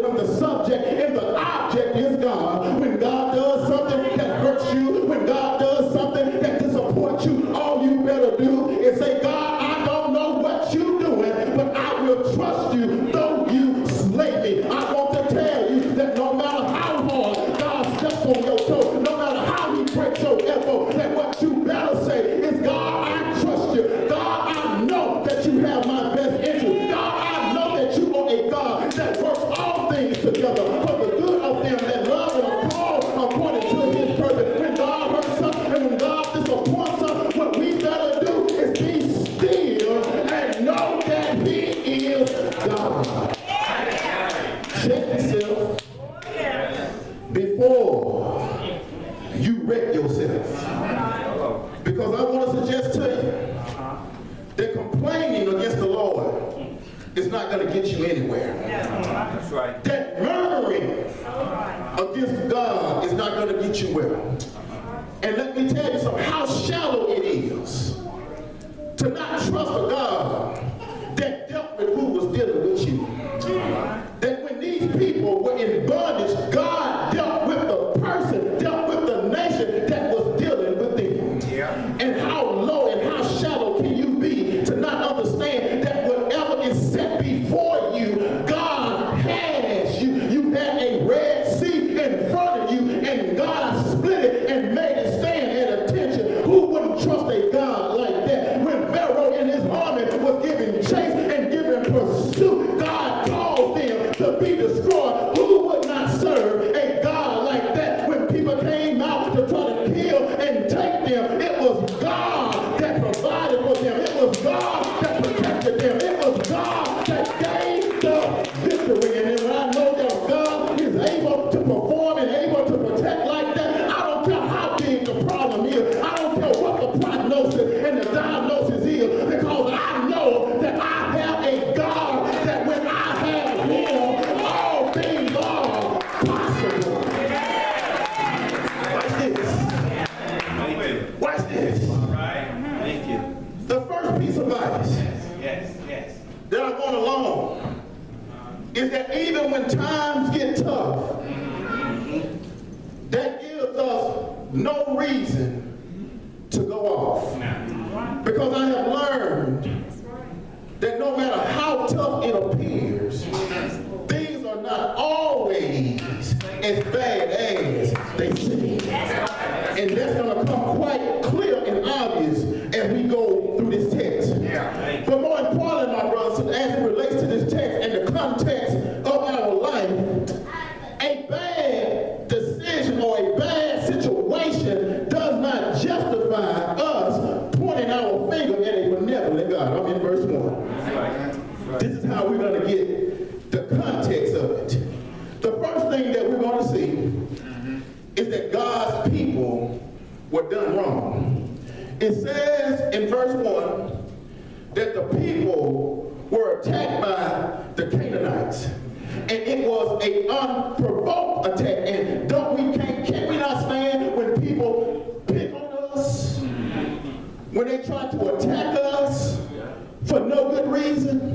especially when the subject and the object is God. When God does something that hurts you, when God does something that disappoints you, all you better do is say, God, I don't know what you're doing, but I will trust you though you slay me. I want to tell you that no matter how hard God steps on your toe, no matter how he breaks your elbow, that what you better say is, God, I trust you. God, I know that you have my best interest. God, I know that you are a God that works all things together for the good of them that love and are called according to his purpose. When God hurts us and when God disappoints us, what we better do is be still and know that he is God. Check yourself before you wreck yourself. Because I want to suggest to you that complaining against the Lord is not going to get you anywhere. That's right. That murmuring against God is not going to get you well. And let me tell you something, how shallow it is to not trust a God that dealt with who was dealing with you. That when these people were in bondage, God dealt with the person, dealt with the nation that was dealing with them. Yeah. And how low and how shallow can you be to not understand that whatever is set before you, God has you. You had a Red Sea in front of you, and God split it and made it stand at attention. Who wouldn't trust a God like that? When Pharaoh and his army was giving chase and giving pursuit, God called them to be destroyed. Who would not serve a God like that? When people came out to try to kill and take them, it was God that provided for them. It was God that protected them. It was God that gave the victory. And then when I know that God is able to perform and able to protect like that, I don't care how big the problem is. I don't care what the prognosis and the diagnosis is, because I know that I have a God that when I have him, all things are possible. Watch this. Watch this. All right. Thank you. The first piece of advice Yes. that I want along is that even when times get tough, that gives us no reason to go off. Because I have learned that no matter how tough it appears, things are not always as bad as they seem. And that's going to come quite clear and obvious as we go through this text. But more importantly, my brothers, as it relates to this text and the context of our life, a bad decision or a bad situation does not justify us pointing our finger at a benevolent God. I'm in verse 1. This is how we're going to get the context of it. The first thing that we're going to see is that God's people were done wrong. It says in verse 1 that the people were attacked by the Canaanites. And it was an unprovoked attack. And can we not stand when people pick on us? When they try to attack us for no good reason?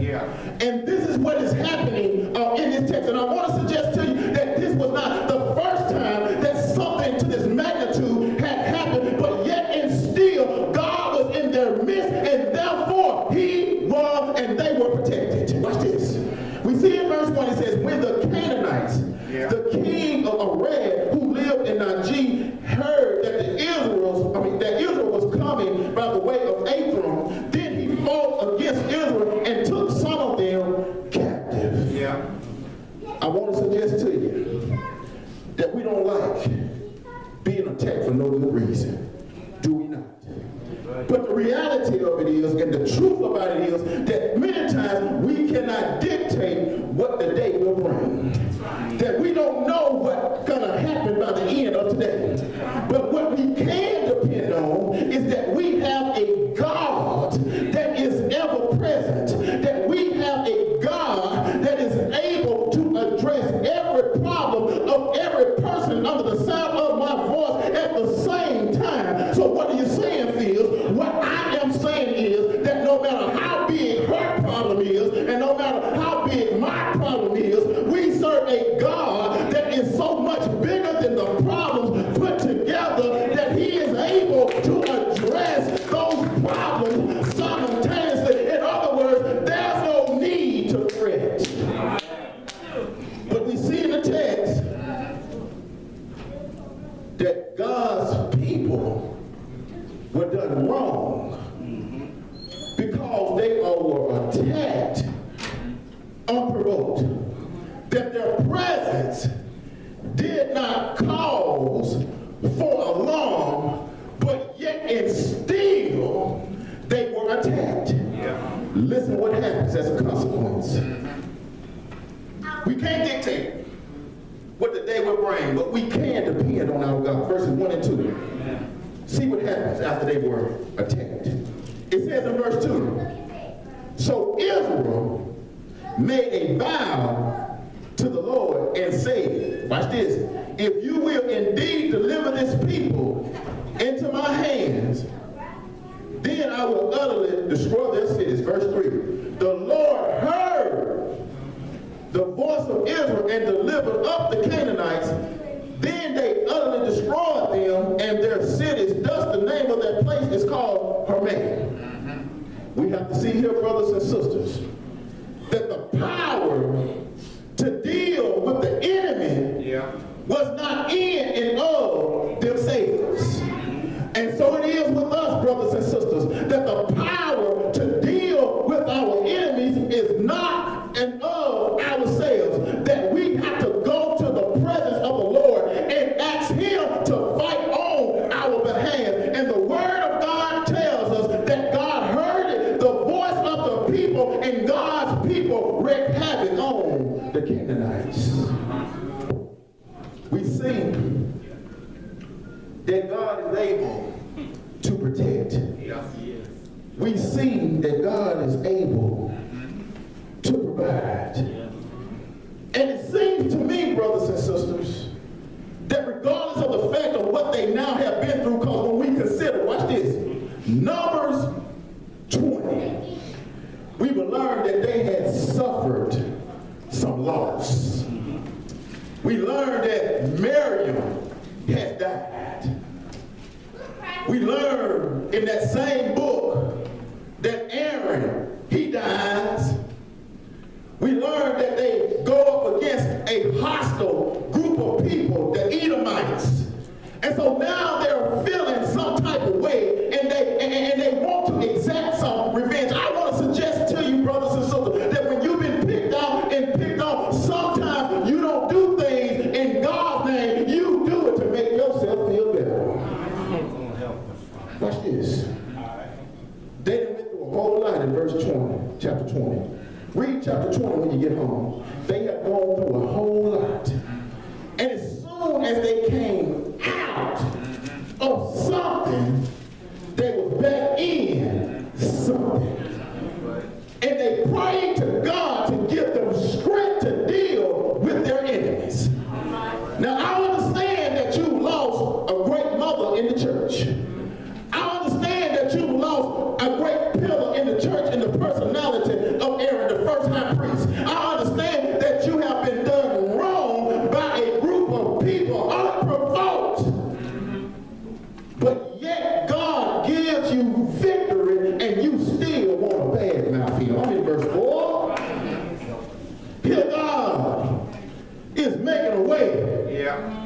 And this is what is happening in this text. And I want to suggest to you that this was not the first time that something to this magnitude had happened, but yet and still God was in their midst, and therefore he was and they were protected. Watch this. We see in verse 1, it says, when the Canaanites, the king of Arad, who lived in Najib, heard that Israel was coming by the way of Abram, then he fought against Israel and took some of them captive. I want to suggest to you that we don't like being attacked for no good reason. Do we not? But the reality of it is, and the truth about it is, that many times we cannot dictate what the day will bring. That we don't know what's going to happen by the end of today. But what we can depend on is that we have a God that is ever present. That we have a God that is able to address every problem of every person under the sound of my voice at the same time. So what are you saying, Phil? What I am saying is that no matter how big her problem is, and no matter how big my problem God's people were done wrong because they were attacked unprovoked. That their presence did not cause for alarm, but yet and still they were attacked. Yeah. Listen what happens as a consequence. We can't dictate what the day will bring, but we can depend on our God. Verses 1 and 2. See what happens after they were attacked. It says in verse 2, so Israel made a vow to the Lord and said, watch this, if you will indeed deliver this people into my hands, then I will utterly destroy their cities. Verse 3, the Lord heard the voice of Israel and delivered up the Canaanites. Then they utterly destroyed them and their cities. Thus the name of that place is called Hermon. We have to see here, brothers and sisters, that the power to deal with the enemy was not in and of themselves. And so it is with us, brothers and sisters, that the power to deal with our enemies is not and of ourselves, that we have to go to the presence of the Lord and ask him to fight on our behalf. And the word of God tells us that God heard the voice of the people, and God's people wreaked havoc on the Canaanites. We see that God is able to protect. We see that God is able to provide. And it seems to me, brothers and sisters, that regardless of the fact of what they now have been through, because when we consider, watch this, Numbers 20, we will learn that they had suffered some loss. We learned that Miriam had died. We learn in that same book that Aaron, he dies. We learn that they go up against a hostile group of people, the Edomites. And so now they're feeling some type of way, and they want to exact some revenge. I want to suggest to you, brothers and sisters, that when you've been picked out and picked on, sometimes you don't do things in God's name. You do it to make yourself feel better. Watch this. They went through a whole lot in verse 20, chapter 20. Read chapter 20 when you get home. They have gone through a whole lot. And as soon as they came out of something, they were back in something. And they prayed to God to give them strength to deal with their enemies. Now I understand that you lost a great mother in the church. I understand that you lost a great pillar in the church in the personality of Aaron, the first high priest. I understand that you have been done wrong by a group of people unprovoked. But yet God gives you victory and you still want a bad mouth here. I'm in verse 4. Here God is making a way. Yeah.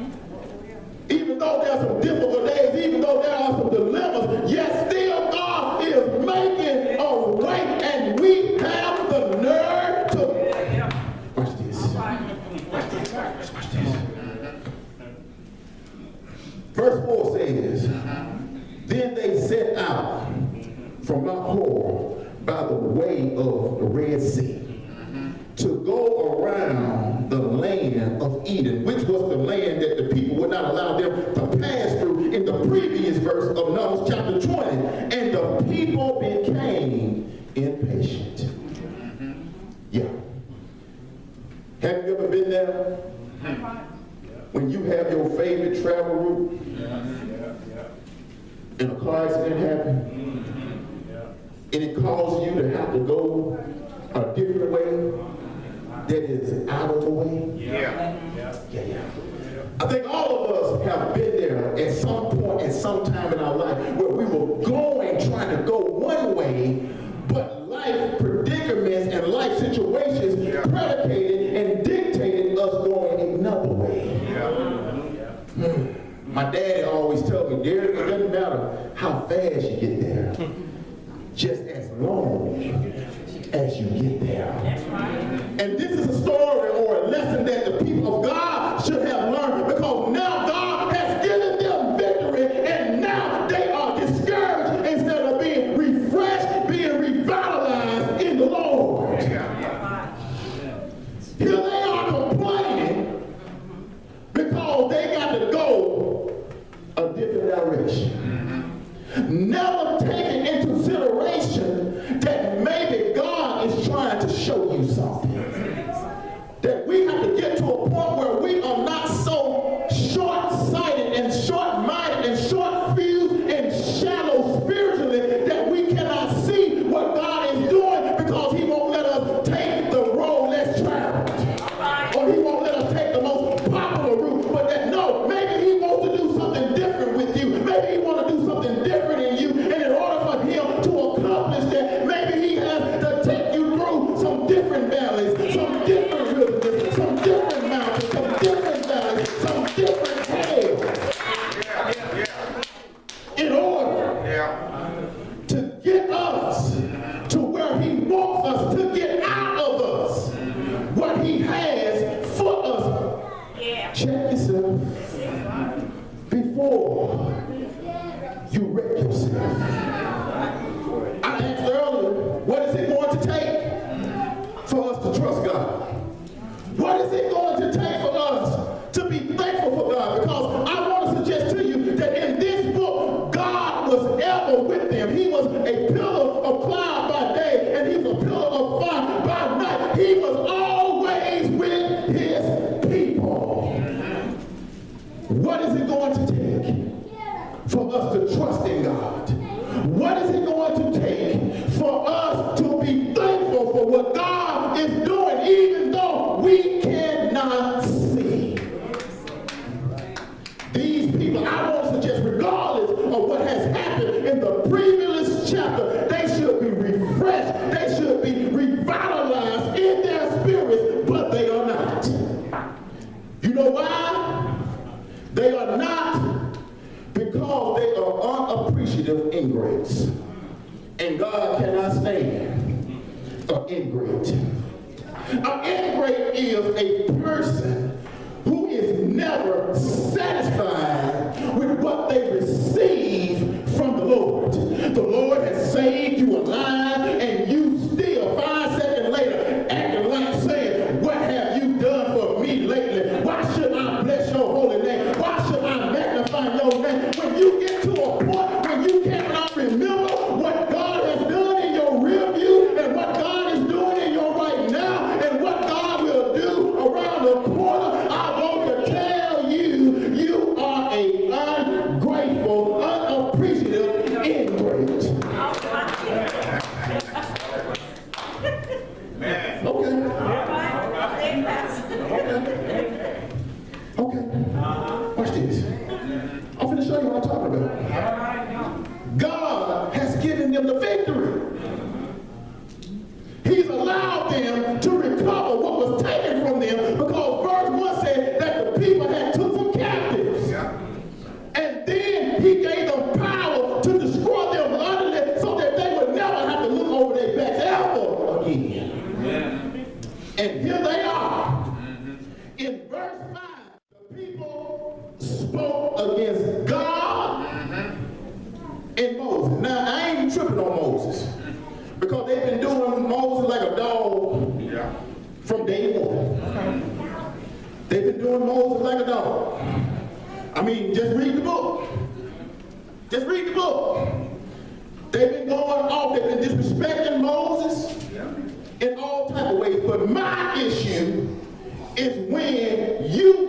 Even though there's some difficult days, even though there are some dilemmas, yet still God is making a way, and we have the nerve to... Watch this. Watch this. Watch this. Verse 4 says, then they set out from Mount Hor by the way of the Red Sea to go around the land of Eden, which was the land that the people would not allow them to pass through in the previous verse of Numbers chapter 20. And the people became impatient. Yeah. Have you ever been there? When you have your favorite travel route and a car accident happens, and it causes you to have to go a different way that is out of the way. Yeah. I think all of us have been there at some point, at some time in our life, where we were trying to go one way, but life predicaments and life situations predicated and dictated us going another way. My daddy always told me, Derrick, it doesn't matter how fast you get there, just as long as you get there. That's right. And this is a story or a lesson that the people of God should have learned, because now God has given them victory, and now they are discouraged instead of being refreshed, being revitalized in the Lord. Here they are complaining because they got to go a different direction. Never taking into consideration that maybe God is trying to show you something. That we have to get to a point where we are not so short-sighted and short-minded and short-fused and shallow spiritually that we cannot see what God is doing, because he won't let us take the road less traveled. Or he won't let us take the most popular route. But that, no, maybe he wants to do something different with you. Maybe he wants to do something different in you. And in order for him to accomplish that, maybe he has to take you through some different valleys, some different rivers, some different mountains, some different valleys, some different hills. In order to get us to where he wants us to get out of us what he has for us. Yeah. Check yourself before you wreck yourself. I asked earlier, what is it going to take for us to trust God? What is it going to take for us to be thankful for God? Because I want to suggest to you that in this book, God was ever with them. He was a pillar of cloud by day, and he was a pillar of fire by night. He was always with his people. What is it going to take for us to trust in God? What is it going to take for us to be thankful for what God is doing, even though we cannot see? These people, I want to suggest, regardless of what has happened in the previous chapter, they should be refreshed, they should be revitalized in their spirits, but they are not. You know why? They are not because they are unappreciative ingrates. And God cannot stand an ingrate. An ingrate is a person who is never satisfied with what they receive from the Lord. The Lord has saved you alive, and you still 5 seconds later acting like saying, what have you done for me lately? Why should I bless your holy name? Why should I magnify your name? When you get to a point when you cannot remember what God has done in your rear view and what God is doing in your right now and what God will do around the corner, I want to tell you, you are a ungrateful, unappreciative ingrate. Okay. Watch this. I'm going to show you what I'm talking about. God has given them the victory. He's allowed them to recover what was taken from them, because verse 1 said that the people had took some captives. And then he gave them power to destroy them utterly, so that they would never have to look over their backs ever again. And here they are. In verse 5, the people spoke against God and Moses. Now, I ain't even tripping on Moses, because they've been doing Moses like a dog from day one. They've been doing Moses like a dog. I mean, just read the book. Just read the book. They've been going off. They've been disrespecting Moses in all type of ways. But my issue is when you